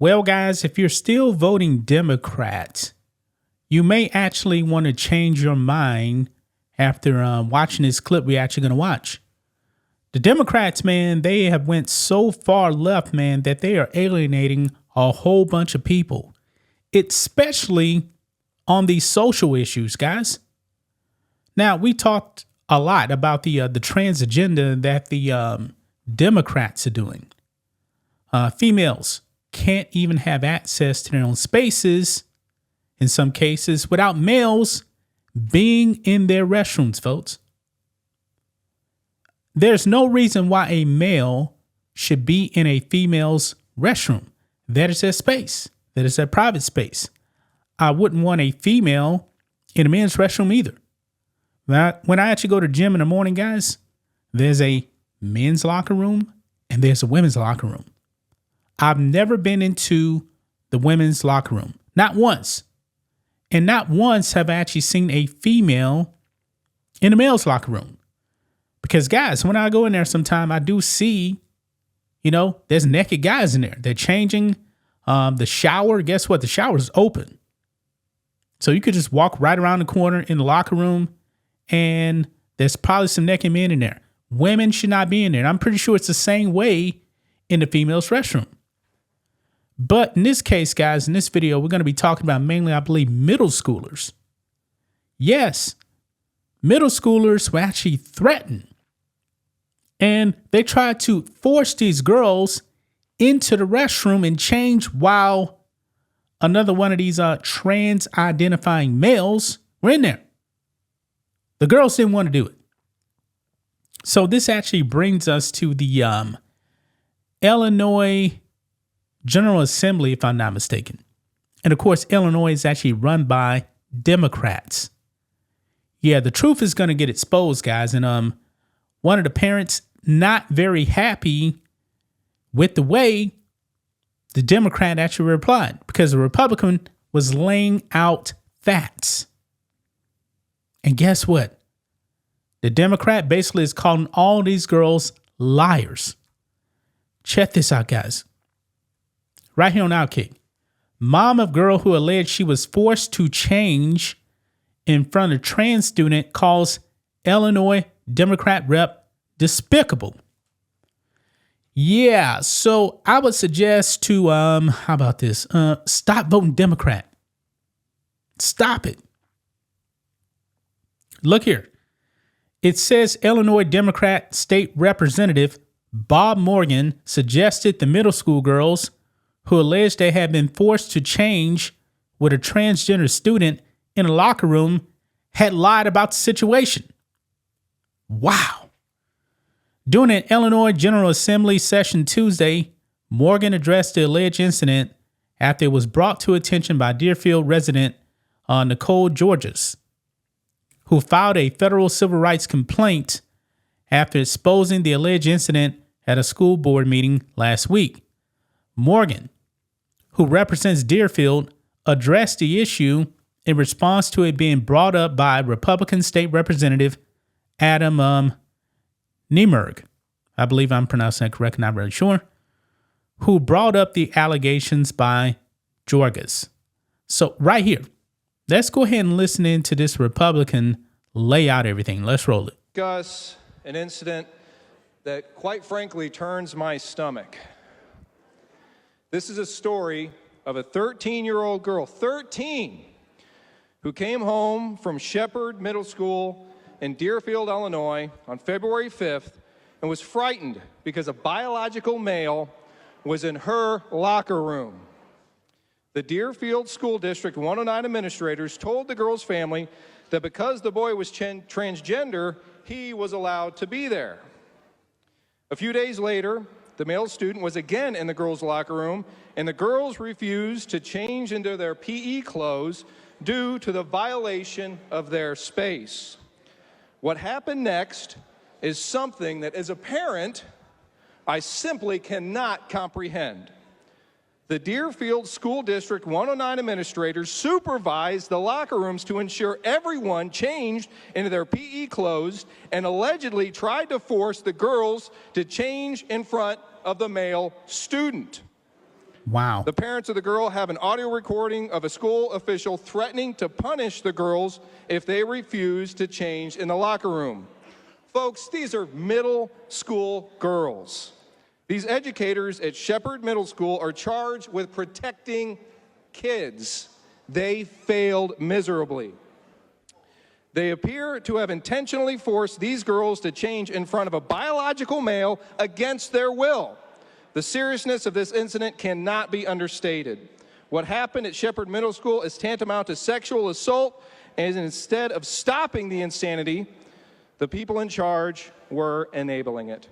Well, guys, if you're still voting Democrat, you may actually want to change your mind after watching this clip we're actually going to watch. The Democrats, man, they have went so far left, man, that they are alienating a whole bunch of people, especially on these social issues, guys. Now, we talked a lot about the trans agenda that the Democrats are doing. Females can't even have access to their own spaces in some cases without males being in their restrooms, folks. There's no reason why a male should be in a female's restroom. That is their space. That is their private space. I wouldn't want a female in a men's restroom either. When I actually go to the gym in the morning, guys, there's a men's locker room and there's a women's locker room. I've never been into the women's locker room. Not once. And not once have I actually seen a female in the male's locker room. Because, guys, when I go in there sometime, I do see, there's naked guys in there. They're changing the shower. Guess what? The shower is open. So you could just walk right around the corner in the locker room and there's probably some naked men in there. Women should not be in there. And I'm pretty sure it's the same way in the female's restroom. But in this case, guys, in this video, we're going to be talking about mainly, I believe, middle schoolers. Yes, middle schoolers were actually threatened. And they tried to force these girls into the restroom and change while another one of these trans identifying males were in there. The girls didn't want to do it. So this actually brings us to the Illinois General Assembly, if I'm not mistaken. And of course, Illinois is actually run by Democrats. Yeah, the truth is going to get exposed, guys. And one of the parents not very happy with the way the Democrat actually replied, because the Republican was laying out facts. And guess what? The Democrat basically is calling all these girls liars. Check this out, guys. Right here on Outkick. Mom of girl who alleged she was forced to change in front of trans student calls Illinois Democrat rep despicable. Yeah, so I would suggest to, how about this? Stop voting Democrat. Stop it. Look here. It says Illinois Democrat State Representative Bob Morgan suggested the middle school girls who alleged they had been forced to change with a transgender student in a locker room had lied about the situation. Wow. During an Illinois General Assembly session Tuesday, Morgan addressed the alleged incident after it was brought to attention by Deerfield resident Nicole Georges, who filed a federal civil rights complaint after exposing the alleged incident at a school board meeting last week. Morgan, who represents Deerfield, addressed the issue in response to it being brought up by Republican State Representative Adam Niemerg. I believe I'm pronouncing that correct, not really sure, who brought up the allegations by Georges. So right here, let's go ahead and listen in to this Republican lay out everything. Let's roll it. Discuss an incident that, quite frankly, turns my stomach. This is a story of a 13-year-old girl, 13, who came home from Shepherd Middle School in Deerfield, Illinois on February 5th and was frightened because a biological male was in her locker room. The Deerfield School District 109 administrators told the girl's family that because the boy was transgender, he was allowed to be there. A few days later, the male student was again in the girls' locker room, and the girls refused to change into their PE clothes due to the violation of their space. What happened next is something that, as a parent, I simply cannot comprehend. The Deerfield School District 109 administrators supervised the locker rooms to ensure everyone changed into their PE clothes and allegedly tried to force the girls to change in front of the male student. Wow. The parents of the girl have an audio recording of a school official threatening to punish the girls if they refuse to change in the locker room. Folks, these are middle school girls. These educators at Shepherd Middle School are charged with protecting kids. They failed miserably. They appear to have intentionally forced these girls to change in front of a biological male against their will. The seriousness of this incident cannot be understated. What happened at Shepherd Middle School is tantamount to sexual assault, and instead of stopping the insanity, the people in charge were enabling it.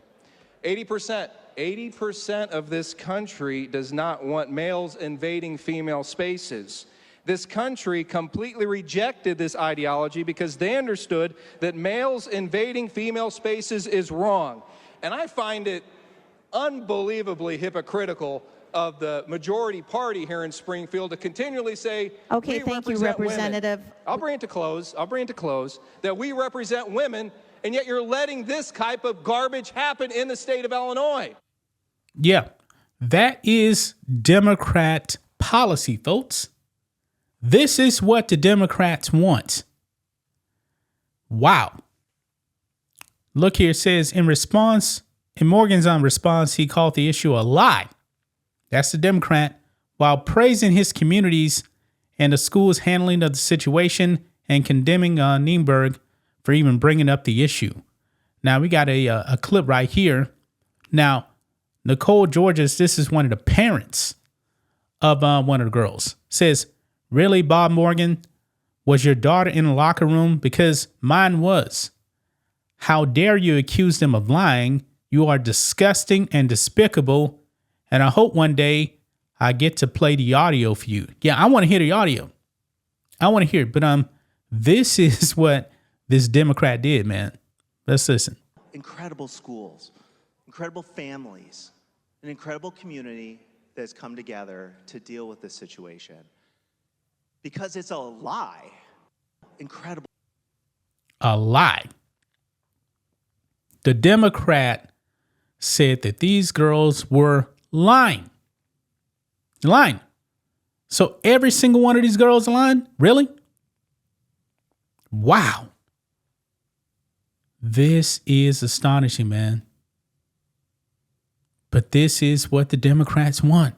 80% of this country does not want males invading female spaces. This country completely rejected this ideology because they understood that males invading female spaces is wrong. And I find it unbelievably hypocritical of the majority party here in Springfield to continually say, okay, thank you, Representative. Women. I'll bring it to close, that we represent women, and yet you're letting this type of garbage happen in the state of Illinois. Yeah, that is Democrat policy, folks. This is what the Democrats want. Wow. Look here, it says in Morgan's response, he called the issue a lie. That's the Democrat, while praising his communities and the school's handling of the situation and condemning Nienberg for even bringing up the issue. Now, we got a clip right here. Now, Nicole Georges, this is one of the parents of one of the girls, says, "Really, Bob Morgan? Was your daughter in the locker room? Because mine was. How dare you accuse them of lying? You are disgusting and despicable. And I hope one day I get to play the audio for you." Yeah, I want to hear the audio. I want to hear it. But this is what this Democrat did, man. Let's listen. Incredible schools, incredible families, an incredible community that's come together to deal with this situation. Because it's a lie. Incredible. A lie. The Democrat said that these girls were lying. Lying. So every single one of these girls are lying? Really? Wow. This is astonishing, man. But this is what the Democrats want.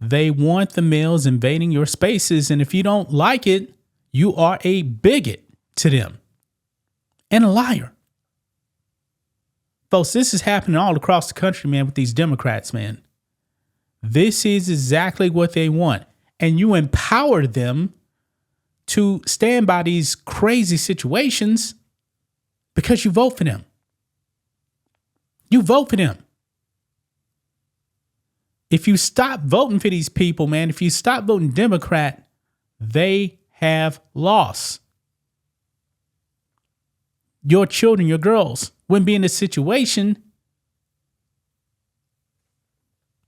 They want the males invading your spaces, and if you don't like it, you are a bigot to them and a liar. Folks, this is happening all across the country, man, with these Democrats, man. This is exactly what they want. And you empower them to stand by these crazy situations because you vote for them. You vote for them. If you stop voting for these people, man, if you stop voting Democrat, they have lost. Your children, your girls, wouldn't be in this situation.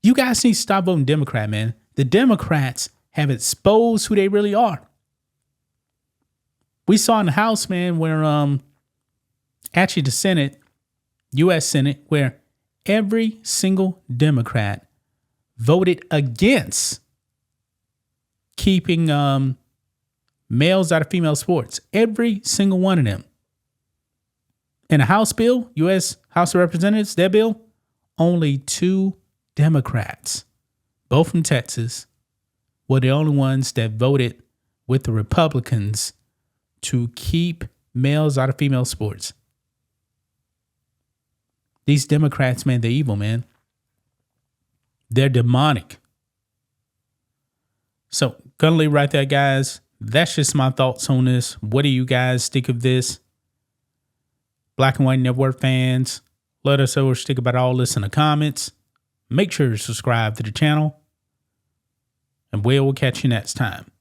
You guys need to stop voting Democrat, man. The Democrats have exposed who they really are. We saw in the House, man, where actually the Senate, U.S. Senate, where every single Democrat voted against keeping males out of female sports. Every single one of them. In a House bill, U.S. House of Representatives, their bill, only 2 Democrats, both from Texas, were the only ones that voted with the Republicans to keep males out of female sports. These Democrats, man, they're evil, man. They're demonic. So, gonna leave right there, guys. That's just my thoughts on this. What do you guys think of this? Black and White Network fans, let us know what you think about all this in the comments. Make sure to subscribe to the channel. And we'll catch you next time.